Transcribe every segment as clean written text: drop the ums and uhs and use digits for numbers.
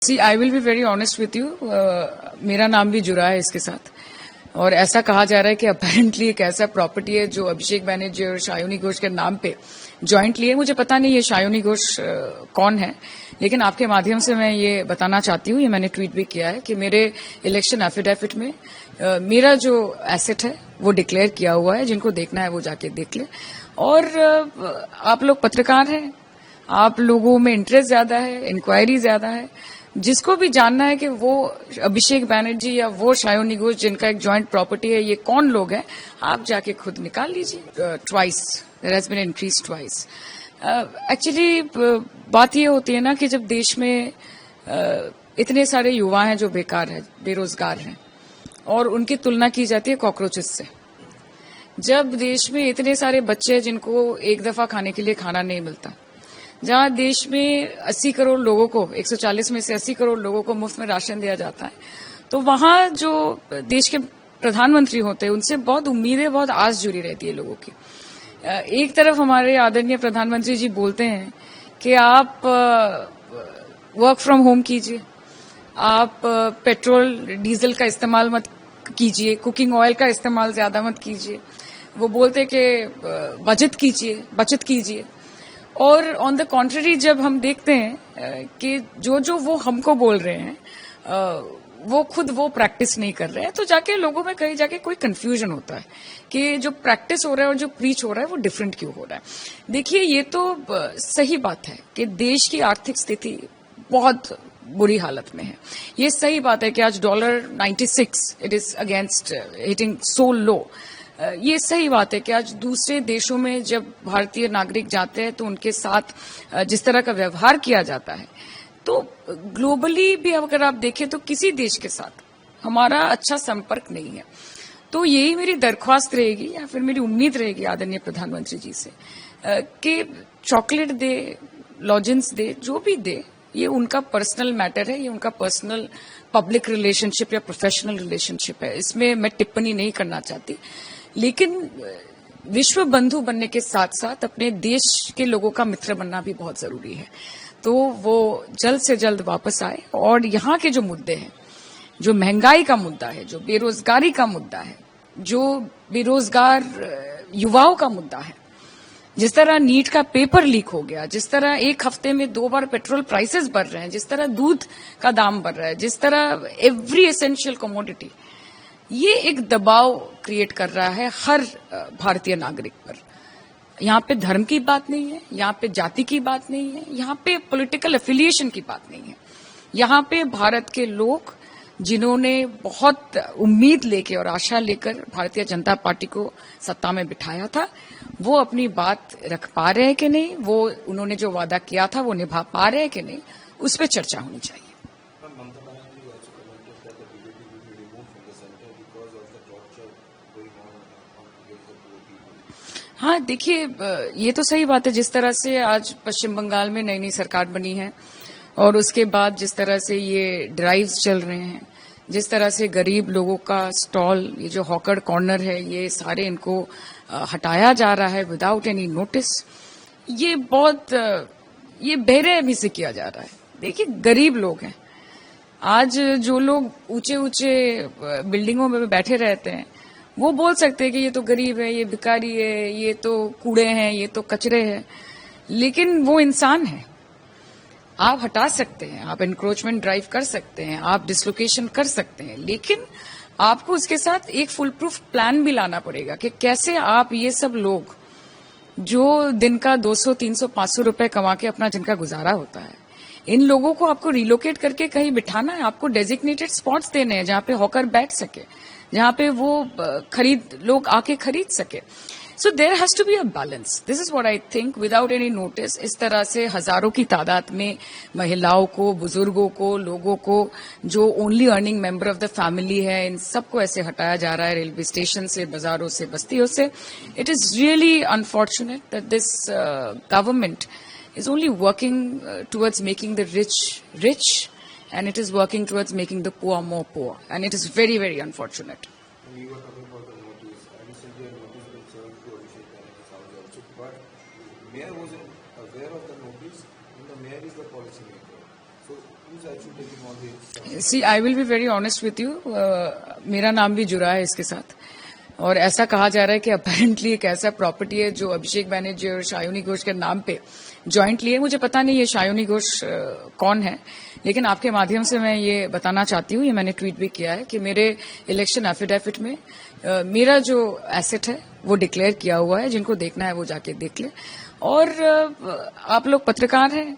C I will be very honest with you, मेरा नाम भी जुड़ा है इसके साथ। और ऐसा कहा जा रहा है कि अपेरेंटली एक ऐसा प्रॉपर्टी है जो अभिषेक बैनर्जी और शायोनी घोष के नाम पे जॉइंटली है। मुझे पता नहीं ये शायोनी घोष कौन है, लेकिन आपके माध्यम से मैं ये बताना चाहती हूँ, ये मैंने ट्वीट भी किया है कि मेरे इलेक्शन एफिडेविट में मेरा जो एसेट है वो डिक्लेयर किया हुआ है। जिनको देखना है वो जाके देख ले। और आप लोग पत्रकार हैं, आप लोगों में इंटरेस्ट ज्यादा है, इंक्वायरी ज्यादा है। जिसको भी जानना है कि वो अभिषेक बैनर्जी या वो शायोनी घोष जिनका एक जॉइंट प्रॉपर्टी है, ये कौन लोग हैं, आप जाके खुद निकाल लीजिए। Twice there has been increase twice. Actually बात ये होती है ना कि जब देश में इतने सारे युवा हैं जो बेकार हैं, बेरोजगार हैं, और उनकी तुलना की जाती है कॉकरोचेस से। जब देश में इतने सारे बच्चे हैं जिनको एक दफा खाने के लिए खाना नहीं मिलता, जहां देश में 80 करोड़ लोगों को, 140 में से 80 करोड़ लोगों को मुफ्त में राशन दिया जाता है, तो वहां जो देश के प्रधानमंत्री होते हैं उनसे बहुत उम्मीदें, बहुत आस जुड़ी रहती है लोगों की। एक तरफ हमारे आदरणीय प्रधानमंत्री जी बोलते हैं कि आप वर्क फ्रॉम होम कीजिए, आप पेट्रोल डीजल का इस्तेमाल मत कीजिए, कुकिंग ऑयल का इस्तेमाल ज्यादा मत कीजिए। वो बोलते कि बचत कीजिए। और ऑन द कॉन्ट्ररी जब हम देखते हैं कि जो वो हमको बोल रहे हैं वो खुद वो प्रैक्टिस नहीं कर रहे हैं, तो जाके लोगों में कहीं जाके कोई कंफ्यूजन होता है कि जो प्रैक्टिस हो रहा है और जो प्रीच हो रहा है वो डिफरेंट क्यों हो रहा है। देखिए, ये तो सही बात है कि देश की आर्थिक स्थिति बहुत बुरी हालत में है। ये सही बात है कि आज dollar 96 it is against hitting so low. ये सही बात है कि आज दूसरे देशों में जब भारतीय नागरिक जाते हैं तो उनके साथ जिस तरह का व्यवहार किया जाता है, तो ग्लोबली भी अगर आप देखें तो किसी देश के साथ हमारा अच्छा संपर्क नहीं है। तो यही मेरी दरख्वास्त रहेगी या फिर मेरी उम्मीद रहेगी आदरणीय प्रधानमंत्री जी से कि चॉकलेट दे, लॉजेंस दे, जो भी दे, ये उनका पर्सनल मैटर है, ये उनका पर्सनल पब्लिक रिलेशनशिप या प्रोफेशनल रिलेशनशिप है। इसमें मैं टिप्पणी नहीं करना चाहती, लेकिन विश्व बंधु बनने के साथ साथ अपने देश के लोगों का मित्र बनना भी बहुत जरूरी है। तो वो जल्द से जल्द वापस आए और यहाँ के जो मुद्दे हैं, जो महंगाई का मुद्दा है, जो बेरोजगारी का मुद्दा है, जो बेरोजगार युवाओं का मुद्दा है, जिस तरह नीट का पेपर लीक हो गया, जिस तरह एक हफ्ते में 2 बार पेट्रोल प्राइसेस बढ़ रहे हैं, जिस तरह दूध का दाम बढ़ रहा है, जिस तरह एवरी एसेंशियल कमोडिटी, ये एक दबाव क्रिएट कर रहा है हर भारतीय नागरिक पर। यहाँ पे धर्म की बात नहीं है, यहाँ पे जाति की बात नहीं है, यहाँ पे पॉलिटिकल एफिलिएशन की बात नहीं है। यहाँ पे भारत के लोग जिन्होंने बहुत उम्मीद लेके और आशा लेकर भारतीय जनता पार्टी को सत्ता में बिठाया था, वो अपनी बात रख पा रहे हैं कि नहीं, वो उन्होंने जो वादा किया था वो निभा पा रहे हैं कि नहीं, उस पर चर्चा होनी चाहिए। हाँ, देखिए, ये तो सही बात है। जिस तरह से आज पश्चिम बंगाल में नई नई सरकार बनी है और उसके बाद जिस तरह से ये ड्राइव्स चल रहे हैं, जिस तरह से गरीब लोगों का स्टॉल, ये जो हॉकर कॉर्नर है, ये सारे इनको हटाया जा रहा है विदाउट एनी नोटिस, ये बहुत ये बेरहमी से किया जा रहा है। देखिए, गरीब लोग हैं। आज जो लोग ऊंचे ऊंचे बिल्डिंगों में बैठे रहते हैं, वो बोल सकते हैं कि ये तो गरीब है, ये भिखारी है, ये तो कूड़े हैं, ये तो कचरे हैं, लेकिन वो इंसान है। आप हटा सकते हैं, आप एनक्रोचमेंट ड्राइव कर सकते हैं, आप डिसलोकेशन कर सकते हैं, लेकिन आपको उसके साथ एक फुल प्रूफ प्लान भी लाना पड़ेगा कि कैसे आप ये सब लोग जो दिन का 200, 300, 500 रुपए कमा के अपना जिनका गुजारा होता है, इन लोगों को आपको रिलोकेट करके कहीं बिठाना है। आपको डेजिग्नेटेड स्पॉट्स देने हैं जहां पे हॉकर बैठ सके, जहां पे वो लोग आके खरीद सके। So there has to be a balance. This is what I think. Without any notice इस तरह से हजारों की तादाद में महिलाओं को, बुजुर्गों को, लोगों को जो only earning member of the family है, इन सबको ऐसे हटाया जा रहा है रेलवे स्टेशन से, बाजारों से, बस्तियों से। It is really unfortunate that this government is only working towards making the rich rich, and it is working towards making the poor more poor, and it is very, very unfortunate. And you were talking about the notice. Recently, a notice was served to Abhishek Banerjee's house also, but mayor wasn't aware of the notice, and the mayor is the policy maker. So Who's actually taking all the see I will be very honest with you, मेरा नाम भी जुड़ा है इसके साथ। और ऐसा कहा जा रहा है कि अपेरेंटली एक ऐसा प्रॉपर्टी है जो अभिषेक बैनर्जी और शायोनी घोष के नाम पे जॉइंटली है। मुझे पता नहीं ये शायोनी घोष कौन है, लेकिन आपके माध्यम से मैं ये बताना चाहती हूँ, ये मैंने ट्वीट भी किया है कि मेरे इलेक्शन एफिडेविट में मेरा जो एसेट है वो डिक्लेयर किया हुआ है। जिनको देखना है वो जाके देख ले। और आप लोग पत्रकार हैं,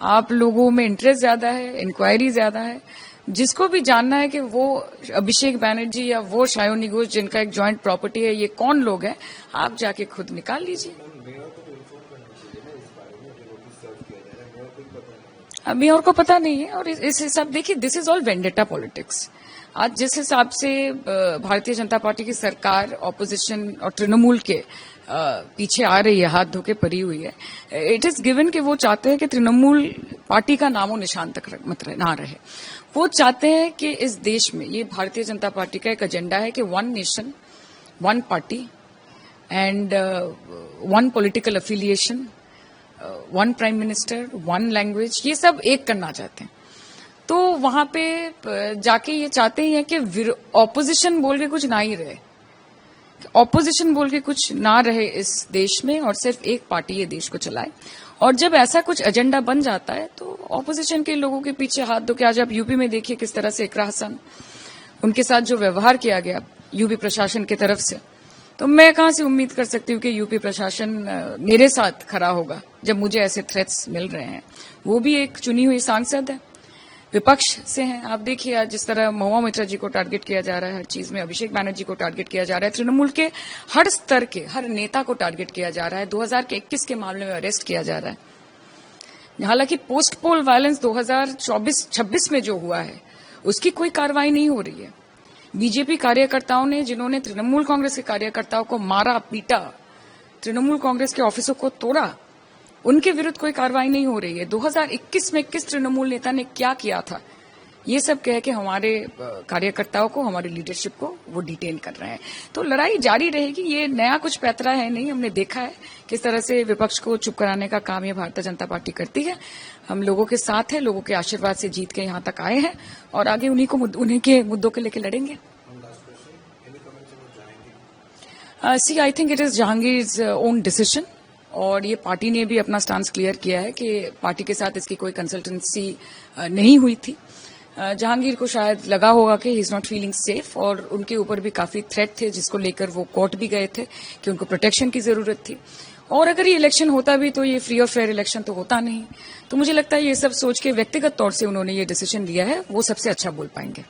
आप लोगों में इंटरेस्ट ज्यादा है, इंक्वायरी ज्यादा है। जिसको भी जानना है कि वो अभिषेक बैनर्जी या वो शायोनी घोष जिनका एक जॉइंट प्रॉपर्टी है, ये कौन लोग हैं, आप जाके खुद निकाल लीजिए। अभी और को पता नहीं है। और इस हिसाब देखिए, this is all vendetta politics. आज जिस हिसाब से भारतीय जनता पार्टी की सरकार ऑपोजिशन और तृणमूल के पीछे आ रही है, हाथ धोके पड़ी हुई है, इट इज गिवन कि वो चाहते हैं कि तृणमूल पार्टी का नामो निशान तक ना रहे। वो चाहते हैं कि इस देश में, ये भारतीय जनता पार्टी का एक एजेंडा है कि one nation, one party and one political affiliation, one prime minister, one language, ये सब एक करना चाहते हैं। तो वहां पे जाके ये चाहते ही हैं कि ऑपोजिशन बोल के कुछ ना ही रहे, ऑपोजिशन बोल के कुछ ना रहे इस देश में, और सिर्फ एक पार्टी ये देश को चलाए। और जब ऐसा कुछ एजेंडा बन जाता है तो ऑपोजिशन के लोगों के पीछे हाथ धो के, आज आप यूपी में देखिए किस तरह से इकरा हसन, उनके साथ जो व्यवहार किया गया यूपी प्रशासन की तरफ से, तो मैं कहां से उम्मीद कर सकती हूँ कि यूपी प्रशासन मेरे साथ खड़ा होगा जब मुझे ऐसे थ्रेट्स मिल रहे हैं। वो भी एक चुनी हुई सांसद है, विपक्ष से हैं। आप देखिए आज जिस तरह महुआ मित्रा जी को टारगेट किया जा रहा है हर चीज में, अभिषेक बैनर्जी को टारगेट किया जा रहा है, तृणमूल के हर स्तर के हर नेता को टारगेट किया जा रहा है, 2021 के मामले में अरेस्ट किया जा रहा है। हालांकि पोस्ट पोल वायलेंस 2024-26 में जो हुआ है उसकी कोई कार्रवाई नहीं हो रही है। बीजेपी कार्यकर्ताओं ने, जिन्होंने तृणमूल कांग्रेस के कार्यकर्ताओं को मारा पीटा, तृणमूल कांग्रेस के ऑफिसों को तोड़ा, उनके विरुद्ध कोई कार्रवाई नहीं हो रही है। 2021 में किस तृणमूल नेता ने क्या किया था, ये सब कह के हमारे कार्यकर्ताओं को, हमारी लीडरशिप को वो डिटेन कर रहे हैं। तो लड़ाई जारी रहेगी, ये नया कुछ पैतरा है नहीं। हमने देखा है किस तरह से विपक्ष को चुप कराने का काम ये भारतीय जनता पार्टी करती है। हम लोगों के साथ है, लोगों के आशीर्वाद से जीत के यहाँ तक आए हैं और आगे उन्हीं के मुद्दों के लेकर लड़ेंगे। See I think it is Jahangir's own decision, और ये पार्टी ने भी अपना स्टांस क्लियर किया है कि पार्टी के साथ इसकी कोई कंसल्टेंसी नहीं हुई थी। जहांगीर को शायद लगा होगा कि he is not feeling safe, और उनके ऊपर भी काफी थ्रेट थे जिसको लेकर वो कोर्ट भी गए थे कि उनको प्रोटेक्शन की जरूरत थी। और अगर ये इलेक्शन होता भी तो ये फ्री और फेयर इलेक्शन तो होता नहीं। तो मुझे लगता है ये सब सोच के व्यक्तिगत तौर से उन्होंने ये डिसीजन लिया है, वो सबसे अच्छा बोल पाएंगे।